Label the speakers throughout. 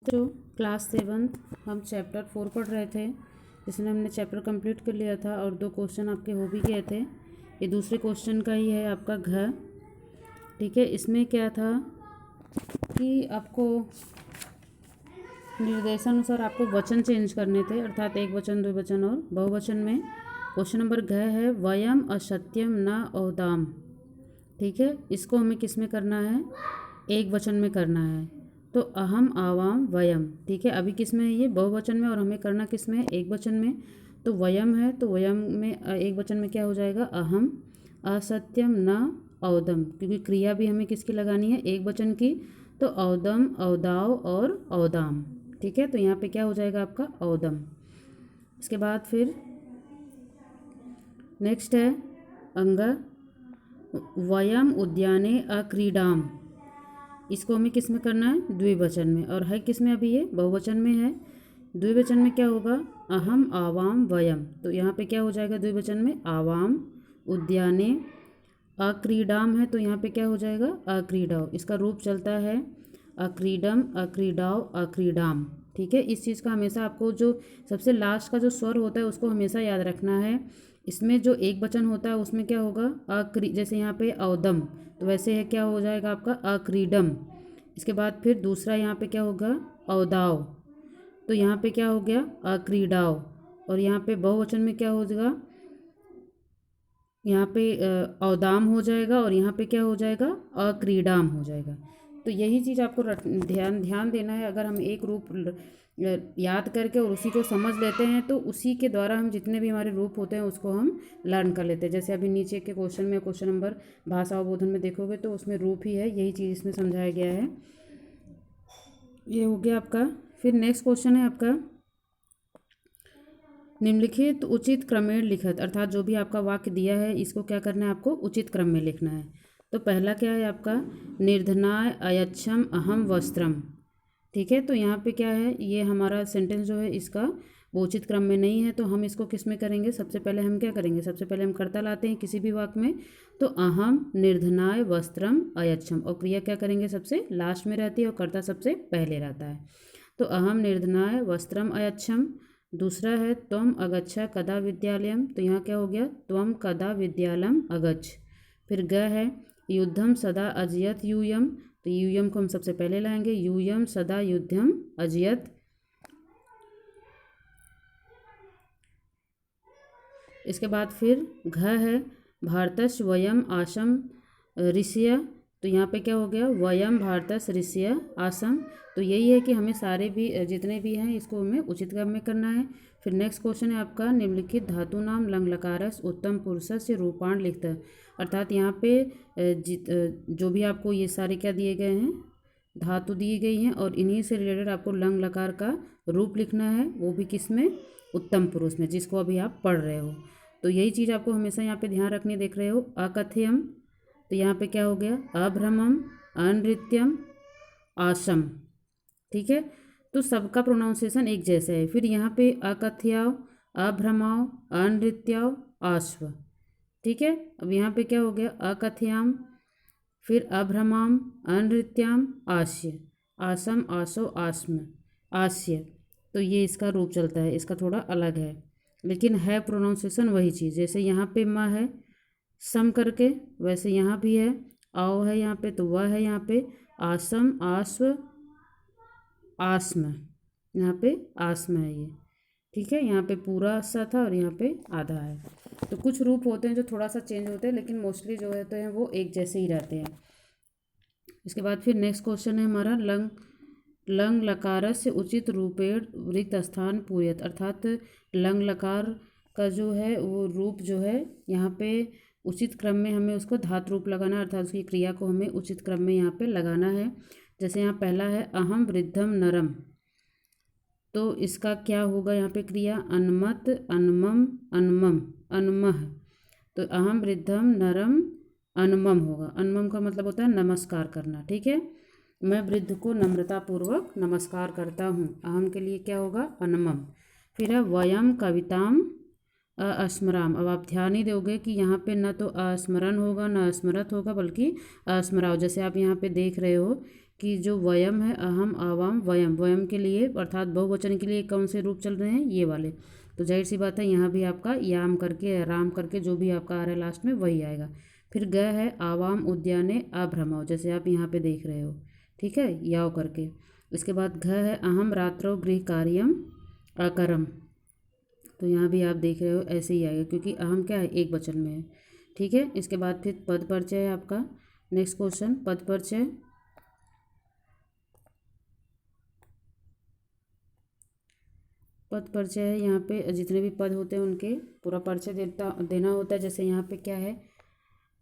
Speaker 1: तो क्लास 7 हम चैप्टर 4 पढ़ रहे थे, जिसमें हमने चैप्टर कंप्लीट कर लिया था और 2 क्वेश्चन आपके हो भी गए थे। ये दूसरे क्वेश्चन का ही है आपका घ। ठीक है, इसमें क्या था कि आपको निर्देशानुसार आपको वचन चेंज करने थे, अर्थात एक वचन, द्विवचन और बहुवचन में। क्वेश्चन नंबर घ है वयम असत्यम न औदाम। ठीक है, इसको हमें किस में करना है? एक वचन में करना है। तो अहम आवाम वयम। ठीक है, अभी किस में है? ये बहुवचन में, और हमें करना किस में है? एक वचन में। तो वयम है, तो वयम में एक वचन में क्या हो जाएगा? अहम। असत्यम न औदम, क्योंकि क्रिया भी हमें किसकी लगानी है? एक वचन की। तो औदम, औदाव और औदाम। ठीक है, तो यहाँ पे क्या हो जाएगा आपका? औदम। इसके बाद फिर नेक्स्ट है अंग वयम उद्याने अक्रीडाम। इसको हमें किस में करना है? द्विवचन में, और है किस में? अभी ये बहुवचन में है। द्विवचन में क्या होगा? अहम आवाम वयम। तो यहाँ पे क्या हो जाएगा द्विवचन में? आवाम उद्याने। अक्रीडाम है, तो यहाँ पे क्या हो जाएगा? अक्रीडाव। इसका रूप चलता है अक्रीडम, अक्रीडाव, अक्रीडाम। ठीक है, इस चीज़ का हमेशा आपको जो सबसे लास्ट का जो स्वर होता है उसको हमेशा याद रखना है। इसमें जो एक वचन होता है उसमें क्या होगा? अक्री, जैसे यहाँ पे औदम, तो वैसे है क्या हो जाएगा आपका? अक्रीडम। इसके बाद फिर दूसरा यहाँ पे क्या होगा? औदाव। तो यहाँ पे क्या हो गया? अक्रीडाव। और यहाँ पे बहुवचन में क्या हो जाएगा? यहाँ पे औदाम हो जाएगा, और यहाँ पे क्या हो जाएगा? अक्रीडाम हो जाएगा। तो यही चीज़ आपको ध्यान देना है। अगर हम एक रूप याद करके और उसी को समझ लेते हैं तो उसी के द्वारा हम जितने भी हमारे रूप होते हैं उसको हम लर्न कर लेते हैं। जैसे अभी नीचे के क्वेश्चन में, क्वेश्चन नंबर भाषा अवबोधन में देखोगे तो उसमें रूप ही है, यही चीज़ इसमें समझाया गया है। ये हो गया आपका। फिर नेक्स्ट क्वेश्चन है आपका निम्नलिखित उचित क्रमेण लिखत, अर्थात जो भी आपका वाक्य दिया है इसको क्या करना है? आपको उचित क्रम में लिखना है। तो पहला क्या है आपका? निर्धनाय अयच्छम अहम वस्त्रम। ठीक है, तो यहाँ पे क्या है? ये हमारा सेंटेंस जो है इसका वो उचित क्रम में नहीं है, तो हम इसको किस में करेंगे? सबसे पहले हम क्या करेंगे? सबसे पहले हम कर्ता लाते हैं किसी भी वाक्य में। तो अहम निर्धनाय वस्त्रम अयच्छम, और क्रिया क्या करेंगे? सबसे लास्ट में रहती है और कर्ता सबसे पहले रहता है। तो अहम निर्धनाय वस्त्रम अयच्छम। दूसरा है त्वम अगच्छ कदा विद्यालयम। तो यहाँ क्या हो गया? त्वम कदा विद्यालयम अगच्छ। फिर ग है युद्धम सदा अजयत यूयम। तो यूयम को हम सबसे पहले लाएंगे। यूयम सदा युद्धम अजयत। इसके बाद फिर घ है भारतस्य वयम आसम ऋषय। तो यहाँ पे क्या हो गया? वयम भारतस्य ऋषय आसम। तो यही है कि हमें सारे भी जितने भी हैं इसको हमें उचित क्रम में करना है। फिर नेक्स्ट क्वेश्चन है आपका निम्नलिखित धातु नाम लंग लकारस उत्तम पुरुषस्य रूपाण लिखता। अर्थात यहाँ पे जो भी आपको ये सारे क्या दिए गए हैं? धातु दी गई हैं, और इन्हीं से रिलेटेड आपको लंग लकार का रूप लिखना है, वो भी किस में? उत्तम पुरुष में, जिसको अभी आप पढ़ रहे हो। तो यही चीज़ आपको हमेशा यहाँ पे ध्यान रखनी। देख रहे हो अकथयम, तो यहाँ पे क्या हो गया? अभ्रमम, अनृत्यम, आसम। ठीक है, तो सबका प्रोनाउंसिएशन एक जैसा है। फिर यहाँ पे अकथयाव, अभ्रमाव, अनृत्याव, आश्व। ठीक है, अब यहाँ पे क्या हो गया? अकथयाम, फिर अभ्रमाम, अनृत्याम, आस्य, आसम, आसो, आस्म, आस्य। तो ये इसका रूप चलता है, इसका थोड़ा अलग है, लेकिन है प्रोनाउंसिएशन वही चीज़। जैसे यहाँ पे माँ है सम करके, वैसे यहाँ भी है। आओ है यहाँ पे, तो वह है यहाँ पे आसम, आस्व, आस्म। यहाँ पे आस्म है ये। ठीक है, यहाँ पे पूरा सा था और यहाँ पे आधा है। तो कुछ रूप होते हैं जो थोड़ा सा चेंज होते हैं, लेकिन मोस्टली जो होते हैं वो एक जैसे ही रहते हैं। इसके बाद फिर नेक्स्ट क्वेश्चन है हमारा लंग लंग लकार से उचित रूपेण रिक्त स्थान पूर्यत। अर्थात लंग लकार का जो है वो रूप जो है यहाँ पे उचित क्रम में हमें उसको धातु रूप लगाना है, अर्थात उसकी क्रिया को हमें उचित क्रम में यहाँ पे लगाना है। जैसे यहाँ पहला है अहम वृद्धम नरम। तो इसका क्या होगा यहाँ पे क्रिया? अनमत, अनमम, अनमम, अनमह। तो अहम वृद्धम नरम अनमम होगा। अनमम का मतलब होता है नमस्कार करना। ठीक है, मैं वृद्ध को नम्रतापूर्वक नमस्कार करता हूँ। अहम के लिए क्या होगा? अनमम। फिर है वयम कविताम अस्मराम। अब आप ध्यान ही दोगे कि यहाँ पे न तो अस्मरण होगा न स्मृत होगा, बल्कि अस्मराव। जैसे आप यहाँ पे देख रहे हो कि जो वयम है, अहम, आवाम, वयम, वयम के लिए अर्थात बहुवचन के लिए कौन से रूप चल रहे हैं, ये वाले। तो जाहिर सी बात है यहाँ भी आपका याम करके, राम करके जो भी आपका आ रहा है लास्ट में वही आएगा। फिर ग है आवाम उद्याने अभ्रमौ, जैसे आप यहाँ पे देख रहे हो, ठीक है, याव करके। इसके बाद घ है अहम रात्रौ गृह कार्यम अकरम, तो यहाँ भी आप देख रहे हो ऐसे ही आएगा क्योंकि अहम क्या है, एक वचन में है, ठीक है। इसके बाद फिर पद परिचय है आपका। नेक्स्ट क्वेश्चन, पद परिचय। पद परिचय है, यहाँ पे जितने भी पद होते हैं उनके पूरा परिचय देना होता है। जैसे यहाँ पे क्या है,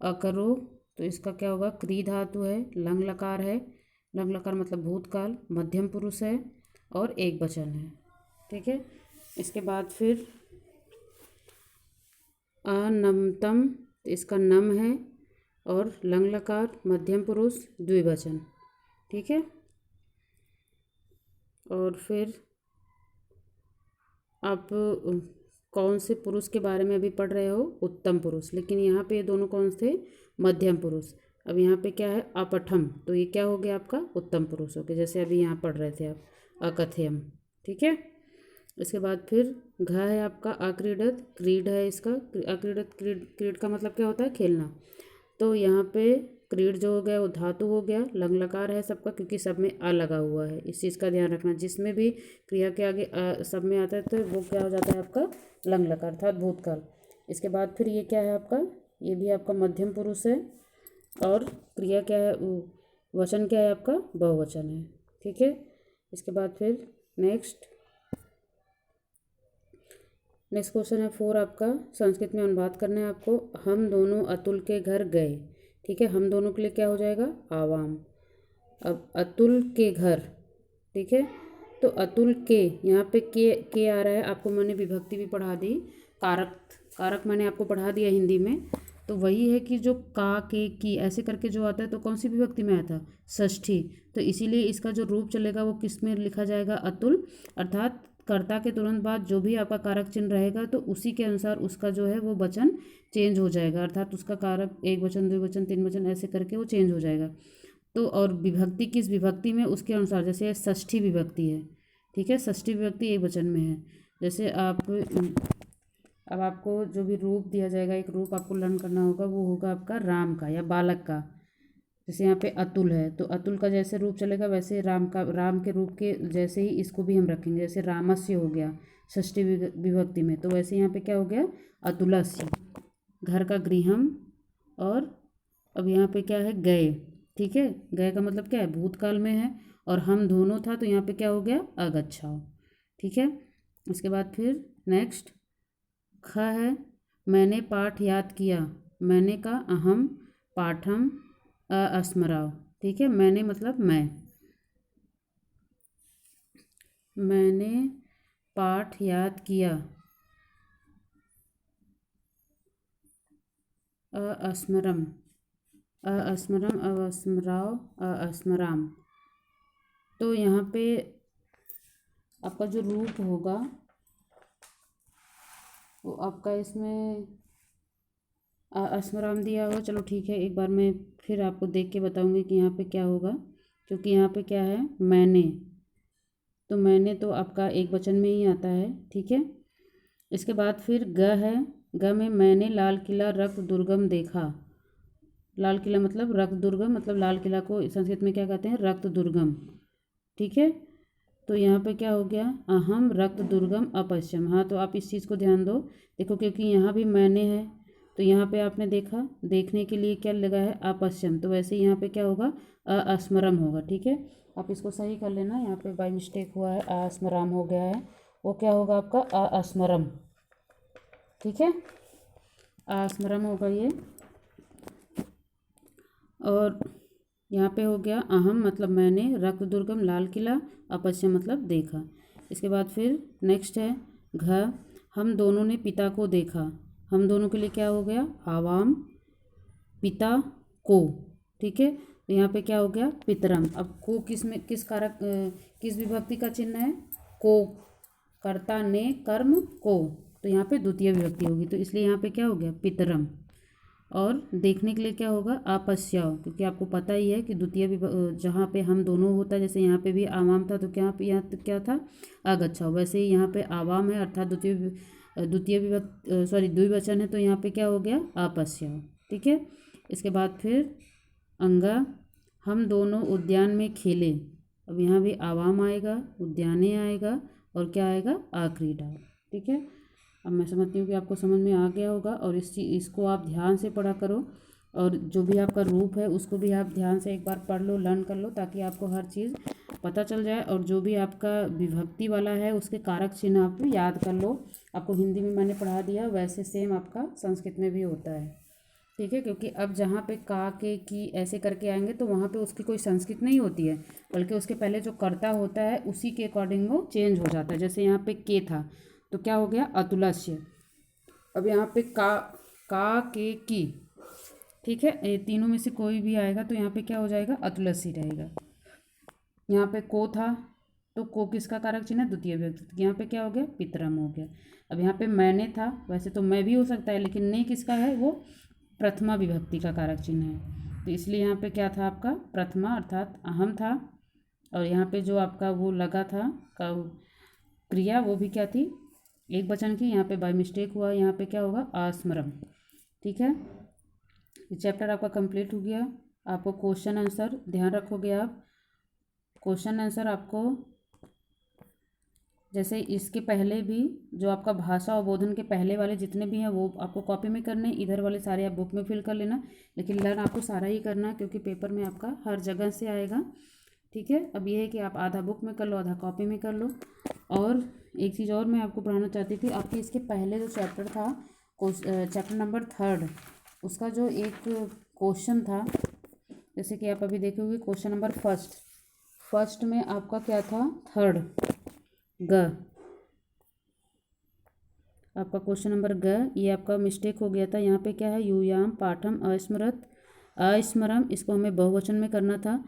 Speaker 1: अकरो, तो इसका क्या होगा, क्री धातु है, लंग लकार है, लंग लकार मतलब भूतकाल, मध्यम पुरुष है और एक वचन है, ठीक है। इसके बाद फिर अनमतम, तो इसका नम है और लंग लकार, मध्यम पुरुष, द्विवचन, ठीक है। और फिर आप कौन से पुरुष के बारे में अभी पढ़ रहे हो, उत्तम पुरुष, लेकिन यहाँ पे ये दोनों कौन थे, मध्यम पुरुष। अब यहाँ पे क्या है, अपठम, तो ये क्या हो गया आपका, उत्तम पुरुष हो गया, जैसे अभी यहाँ पढ़ रहे थे आप, अकथयम, ठीक है। इसके बाद फिर घ है आपका अक्रीडत, क्रीड है इसका, अक्रीडत, क्रीड, क्रीड का मतलब क्या होता है, खेलना। तो यहाँ पे क्रीड जो हो गया वो धातु हो गया, लंग लकार है सबका क्योंकि सब में आ लगा हुआ है, इस चीज़ का ध्यान रखना। जिसमें भी क्रिया के आगे सब में आता है तो वो क्या हो जाता है आपका, लंग लकार अर्थात भूतकाल। इसके बाद फिर ये क्या है आपका, ये भी आपका मध्यम पुरुष है और क्रिया क्या है, वचन क्या है आपका, बहुवचन है, ठीक है। इसके बाद फिर नेक्स्ट क्वेश्चन है 4 आपका, संस्कृत में अनुवाद करना है आपको। हम दोनों अतुल के घर गए, ठीक है, हम दोनों के लिए क्या हो जाएगा, आवाम। अब अतुल के घर, ठीक है, तो अतुल के, यहाँ पे के आ रहा है, आपको मैंने विभक्ति भी पढ़ा दी, कारक, कारक मैंने आपको पढ़ा दिया हिंदी में। तो वही है कि जो का, के, की ऐसे करके जो आता है तो कौन सी विभक्ति में आता है, षष्ठी। तो इसीलिए इसका जो रूप चलेगा वो किस में लिखा जाएगा, अतुल, अर्थात कर्ता के तुरंत बाद जो भी आपका कारक चिन्ह रहेगा तो उसी के अनुसार उसका जो है वो वचन चेंज हो जाएगा, अर्थात उसका कारक एक वचन, द्विवचन, तीन वचन ऐसे करके वो चेंज हो जाएगा। तो और विभक्ति किस विभक्ति में, उसके अनुसार, जैसे षष्ठी विभक्ति है, ठीक है, षष्ठी विभक्ति एक वचन में है। जैसे आप अब आपको जो भी रूप दिया जाएगा, एक रूप आपको लर्न करना होगा, वो होगा आपका राम का या बालक का। जैसे यहाँ पे अतुल है तो अतुल का जैसे रूप चलेगा वैसे राम का, राम के रूप के जैसे ही इसको भी हम रखेंगे। जैसे रामस्य हो गया षष्ठी विभक्ति में, तो वैसे यहाँ पे क्या हो गया, अतुलस्य, घर का गृहम। और अब यहाँ पे क्या है, गए, ठीक है, गए का मतलब क्या है, भूतकाल में है, और हम दोनों था तो यहाँ पे क्या हो गया, अगच्छाओ, ठीक है। उसके बाद फिर नेक्स्ट ख है, मैंने पाठ याद किया, मैंने का अहम, पाठम, अस्मराव, ठीक है, मैंने मतलब मैंने पाठ याद किया, अस्मरम, अस्मरम, अस्मराव, अस्मराम। तो यहाँ पे आपका जो रूप होगा वो आपका इसमें अस्मराम दिया होगा। चलो ठीक है, एक बार मैं फिर आपको देख के बताऊंगी कि यहाँ पे क्या होगा, क्योंकि यहाँ पे क्या है, मैंने, तो मैंने तो आपका एक वचन में ही आता है, ठीक है। इसके बाद फिर ग है, ग में मैंने लाल किला रक्त दुर्गम देखा, लाल किला मतलब रक्त दुर्गम, मतलब लाल किला को संस्कृत में क्या कहते हैं, रक्त दुर्गम, ठीक है। तो यहाँ पे क्या हो गया, अहम रक्त दुर्गम अपश्यम। हाँ, तो आप इस चीज़ को ध्यान दो, देखो क्योंकि यहाँ भी मैंने है तो यहाँ पे आपने देखा, देखने के लिए क्या लगा है, अपश्यम, तो वैसे यहाँ पे क्या होगा, अस्मरम होगा, ठीक है। आप इसको सही कर लेना, यहाँ पे बाई मिस्टेक हुआ है, अस्मराम हो गया है, वो क्या होगा आपका अस्मरम, ठीक है, अस्मरम होगा ये। और यहाँ पे हो गया अहम मतलब मैंने, रक्त दुर्गम लाल किला, अपश्यम मतलब देखा। इसके बाद फिर नेक्स्ट है घ, हम दोनों ने पिता को देखा, हम दोनों के लिए क्या हो गया, आवाम, पिता को, ठीक है। तो यहाँ पे क्या हो गया, पितरम। अब को किस में, किस कारक, किस विभक्ति का चिन्ह है, को, कर्ता ने कर्म को, तो यहाँ पे द्वितीय विभक्ति होगी, तो इसलिए यहाँ पे क्या हो गया, पितरम। और देखने के लिए क्या होगा आपश्याओ, क्योंकि आपको पता ही है कि द्वितीय जहाँ पे हम दोनों होता है, जैसे यहाँ पे भी आवाम था तो क्या पे यहाँ तो क्या था आगच्छाओ, वैसे ही यहाँ पे आवाम है अर्थात द्वितीय विभक्ति सॉरी द्विवचन है तो यहाँ पे क्या हो गया आपश्याओ। ठीक है, इसके बाद फिर अंगा, हम दोनों उद्यान में खेले। अब यहाँ भी आवाम आएगा, उद्याने आएगा और क्या आएगा आक्रीडा। ठीक है, अब मैं समझती हूँ कि आपको समझ में आ गया होगा और इसको आप ध्यान से पढ़ा करो और जो भी आपका रूप है उसको भी आप ध्यान से एक बार पढ़ लो, लर्न कर लो, ताकि आपको हर चीज़ पता चल जाए। और जो भी आपका विभक्ति वाला है उसके कारक चिन्ह आप याद कर लो। आपको हिंदी में मैंने पढ़ा दिया, वैसे सेम आपका संस्कृत में भी होता है। ठीक है, क्योंकि अब जहाँ पे का के की ऐसे करके आएंगे तो वहाँ पे उसकी कोई संस्कृत नहीं होती है, बल्कि उसके पहले जो कर्ता होता है उसी के अकॉर्डिंग वो चेंज हो जाता है। जैसे यहाँ पे के था तो क्या हो गया अतुलस्य। अब यहाँ पे का के की, ठीक है, ये तीनों में से कोई भी आएगा तो यहाँ पे क्या हो जाएगा अतुलसी रहेगा। यहाँ पे को था तो को किसका कारक चिन्ह है द्वितीय विभक्ति, यहाँ पे क्या हो गया पितरम हो गया। अब यहाँ पे मैंने था, वैसे तो मैं भी हो सकता है लेकिन ने किसका है वो प्रथमा विभक्ति का कारक चिन्ह है, तो इसलिए यहाँ पे क्या था आपका प्रथमा अर्थात अहम था। और यहाँ पे जो आपका वो लगा था का क्रिया वो भी क्या थी एक वचन की, यहाँ पे बाय मिस्टेक हुआ, यहाँ पे क्या होगा आस्मरम। ठीक है, ये चैप्टर आपका कंप्लीट हो गया। आपको क्वेश्चन आंसर ध्यान रखोगे आप, क्वेश्चन आंसर आपको जैसे इसके पहले भी जो आपका भाषा और बोधन के पहले वाले जितने भी हैं वो आपको कॉपी में करने, इधर वाले सारे आप बुक में फिल कर लेना, लेकिन लर्न आपको सारा ही करना है क्योंकि पेपर में आपका हर जगह से आएगा। ठीक है, अब ये है कि आप आधा बुक में कर लो आधा कॉपी में कर लो। और एक चीज़ और मैं आपको पढ़ाना चाहती थी, आपके इसके पहले जो चैप्टर था चैप्टर नंबर 3 उसका जो एक क्वेश्चन था, जैसे कि आप अभी देखोगे क्वेश्चन नंबर फर्स्ट में आपका क्या था 3 ग, आपका क्वेश्चन नंबर ग, ये आपका मिस्टेक हो गया था। यहाँ पे क्या है यूयाम पाठम अस्मरम, इसको हमें बहुवचन में करना था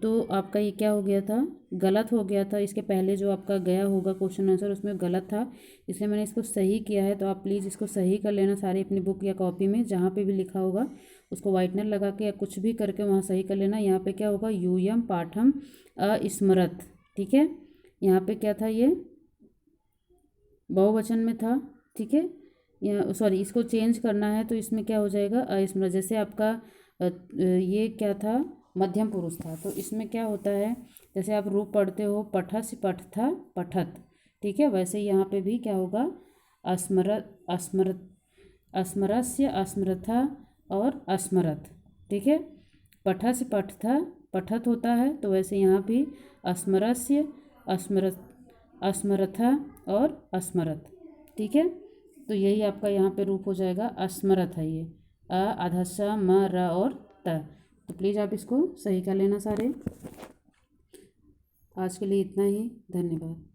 Speaker 1: तो आपका ये क्या हो गया था गलत हो गया था। इसके पहले जो आपका गया होगा क्वेश्चन आंसर उसमें गलत था, इसलिए मैंने इसको सही किया है। तो आप प्लीज़ इसको सही कर लेना सारी अपनी बुक या कॉपी में, जहाँ पे भी लिखा होगा उसको वाइटनर लगा के या कुछ भी करके वहाँ सही कर लेना। यहाँ पे क्या होगा यूयम पाठम अस्मरत। ठीक है, यहाँ पे क्या था ये बहुवचन में था। ठीक है, या सॉरी इसको चेंज करना है तो इसमें क्या हो जाएगा अस्मरत। जैसे आपका ये क्या था मध्यम पुरुष था तो इसमें क्या होता है जैसे आप रूप पढ़ते हो पठस पठथा पठत, ठीक है, वैसे ही यहाँ पे भी क्या होगा अस्मरस्य अस्मरथा और अस्मरत। ठीक है, पठस पठथा पठत होता है तो वैसे यहाँ भी अस्मरस्य अस्मरथा और अस्मरत। ठीक है, तो यही आपका यहाँ पे रूप हो जाएगा अस्मरत है ये आधा स म र और त। तो प्लीज़ आप इसको सही कर लेना सारे। आज के लिए इतना ही, धन्यवाद।